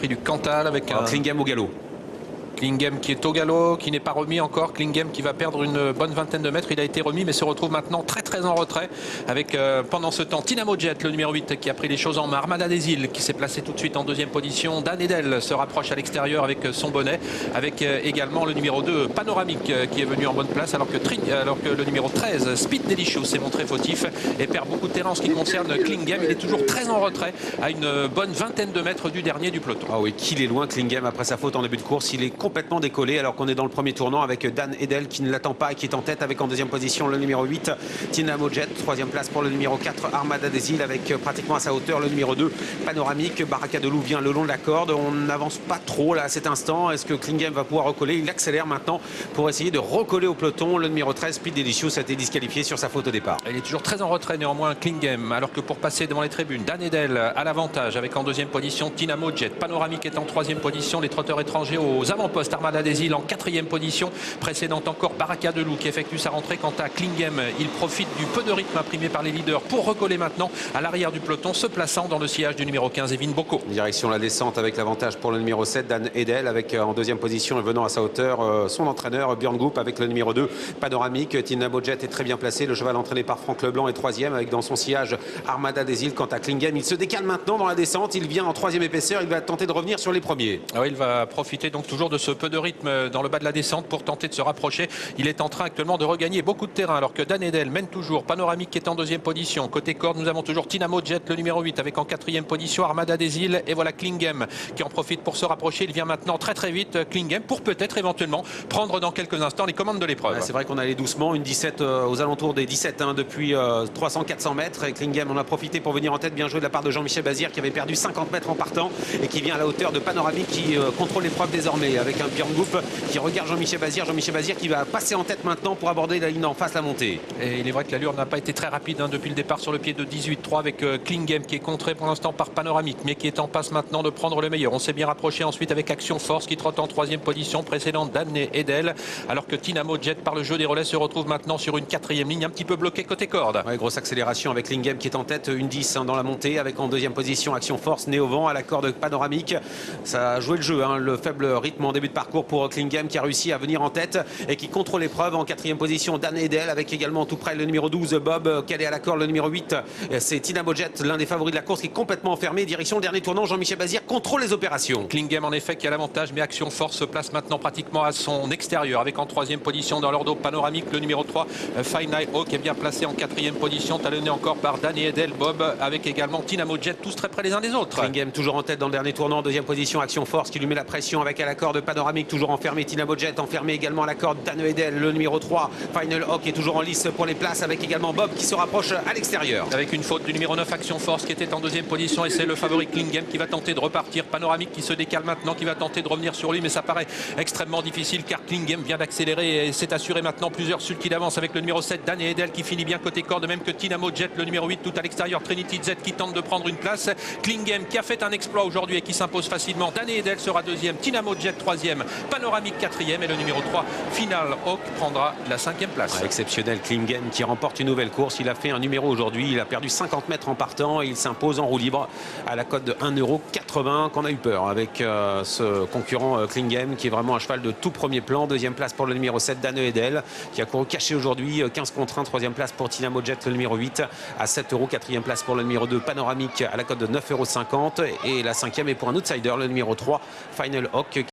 prix du Cantal avec un Klingem au galop. Klingem qui est au galop, qui n'est pas remis encore. Klingem qui va perdre une bonne vingtaine de mètres. Il a été remis mais se retrouve maintenant très en retrait avec pendant ce temps Tynamo Jet, le numéro 8 qui a pris les choses en main. Armada des Îles qui s'est placé tout de suite en deuxième position. Dan Edel se rapproche à l'extérieur avec son bonnet. Avec également le numéro 2 Panoramique qui est venu en bonne place alors que le numéro 13 Speed Delicious s'est montré fautif et perd beaucoup de terrain en ce qui concerne Klingem. Il est toujours très en retrait à une bonne vingtaine de mètres du dernier du peloton. Ah oui, qu'il est loin Klingem après sa faute en début de course. Il est complètement décollé alors qu'on est dans le premier tournant avec Dan Edel qui ne l'attend pas et qui est en tête avec en deuxième position le numéro 8 Tynamo Jet, troisième place pour le numéro 4 Armada des Îles avec pratiquement à sa hauteur le numéro 2 Panoramique. Baraka de Loup vient le long de la corde, on n'avance pas trop là à cet instant. Est-ce que Klingem va pouvoir recoller? Il accélère maintenant pour essayer de recoller au peloton. Le numéro 13 Speed Delicious a été disqualifié sur sa faute au départ. Il est toujours très en retrait néanmoins Klingem, alors que pour passer devant les tribunes, Dan Edel à l'avantage avec en deuxième position Tynamo Jet. Panoramique est en troisième position, les trotteurs étrangers aux avant-postes. Armada des Îles en quatrième position, précédente encore Baraka de Loup qui effectue sa rentrée. Quant à Klingem, il profite du peu de rythme imprimé par les leaders pour recoller maintenant à l'arrière du peloton, se plaçant dans le sillage du numéro 15 Evin Boko. Direction la descente avec l'avantage pour le numéro 7 Dan Edel avec en deuxième position et venant à sa hauteur son entraîneur Björn Goop avec le numéro 2 Panoramique. Tynamo Jet est très bien placé, le cheval entraîné par Franck Leblanc est troisième avec dans son sillage Armada des Îles. Quant à Klingem, il se décale maintenant dans la descente, il vient en troisième épaisseur, il va tenter de revenir sur les premiers. Oui, il va profiter donc toujours de ce peu de rythme dans le bas de la descente pour tenter de se rapprocher. Il est en train actuellement de regagner beaucoup de terrain alors que Dan Edel mène toujours. Panoramique qui est en deuxième position. Côté corde, nous avons toujours Tynamo Jet, le numéro 8 avec en quatrième position Armada des Îles. Et voilà Klingem qui en profite pour se rapprocher. Il vient maintenant très vite Klingem pour peut-être éventuellement prendre dans quelques instants les commandes de l'épreuve. Ouais, c'est vrai qu'on allait doucement, une 17 aux alentours des 17 depuis 300-400 mètres. Et Klingem en a profité pour venir en tête, bien joué de la part de Jean-Michel Bazir qui avait perdu 50 mètres en partant et qui vient à la hauteur de Panoramique qui contrôle l'épreuve désormais avec un Björn Goop qui regarde Jean-Michel Bazir qui va passer en tête maintenant pour aborder la ligne en face, la montée. Et il est vrai que l'allure n'a pas été très rapide depuis le départ sur le pied de 18-3 avec Klingem qui est contré pour l'instant par Panoramique mais qui est en passe maintenant de prendre le meilleur. On s'est bien rapproché ensuite avec Action Force qui trotte en troisième position, précédente Dan Edel, alors que Tynamo Jet par le jeu des relais se retrouve maintenant sur une quatrième ligne un petit peu bloquée côté corde. Ouais, grosse accélération avec Klingem qui est en tête, une 10 dans la montée avec en deuxième position Action Force, né au vent à la corde Panoramique. Ça a joué le jeu, le faible rythme en début de parcours pour Klingem qui a réussi à venir en tête et qui contrôle l'épreuve. En quatrième position Dan Edel avec également tout près le numéro 12 Bob calé à la corde, le numéro 8 c'est Tynamo Jet, l'un des favoris de la course qui est complètement enfermé. Direction le dernier tournant, Jean-Michel Bazir contrôle les opérations. Klingem en effet qui a l'avantage mais Action Force se place maintenant pratiquement à son extérieur avec en troisième position dans l'ordre Panoramique le numéro 3 Final Hawk est bien placé en quatrième position, talonné encore par Dan Edel Bob avec également Tynamo Jet, tous très près les uns des autres. Klingem toujours en tête dans le dernier tournant, deuxième position Action Force qui lui met la pression avec à la corde Panoramique toujours enfermé, Tynamo Jet enfermé également à la corde, Dan Edel le numéro 3 Final Hawk est toujours en lice pour les places avec également Bob qui se rapproche à l'extérieur. Avec une faute du numéro 9 Action Force qui était en deuxième position et c'est le favori Klingem qui va tenter de repartir. Panoramique qui se décale maintenant, qui va tenter de revenir sur lui mais ça paraît extrêmement difficile car Klingem vient d'accélérer et s'est assuré maintenant plusieurs sulks d'avance avec le numéro 7 Dan Edel qui finit bien côté corde, même que Tynamo Jet le numéro 8 tout à l'extérieur, Trinity Z qui tente de prendre une place. Klingem qui a fait un exploit aujourd'hui et qui s'impose facilement. Dan Edel sera deuxième, Tynamo Jet troisième, Panoramique quatrième et le numéro 3 Final Hawk prendra la cinquième place. Exceptionnel Klingem qui remporte une nouvelle course. Il a fait un numéro aujourd'hui, il a perdu 50 mètres en partant et il s'impose en roue libre à la cote de 1,80 €. Qu'on a eu peur avec ce concurrent Klingem qui est vraiment un cheval de tout premier plan. Deuxième place pour le numéro 7 Dan Edel qui a couru caché aujourd'hui 15 contre 1. Troisième place pour Tynamo Jet le numéro 8 à 7 €. Quatrième place pour le numéro 2 Panoramique à la cote de 9,50 € et la cinquième est pour un outsider le numéro 3 Final Hawk.